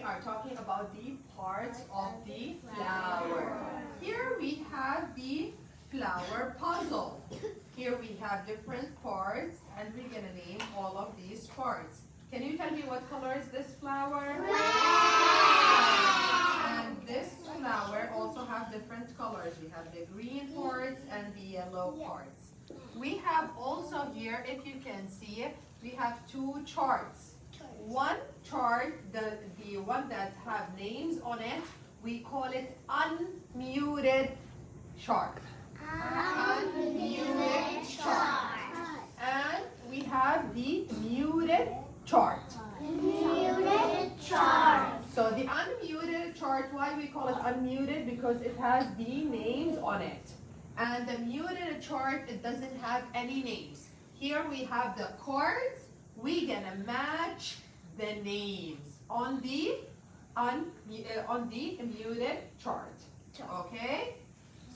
are talking about the parts of the flower. Here we have the flower puzzle. Here we have different parts and we're going to name all of these parts. Can you tell me what color is this flower? Red. And this flower also have different colors. We have the green parts and the yellow parts. We have also here, if you can see, we have two charts. One chart, the one that have names on it, we call it unmuted chart. Unmuted chart. And we have the muted chart. Muted chart. So the unmuted chart, why we call it unmuted? Because it has the names on it. And the muted chart, it doesn't have any names. Here we have the cards. We're gonna match the names on the muted chart. Okay?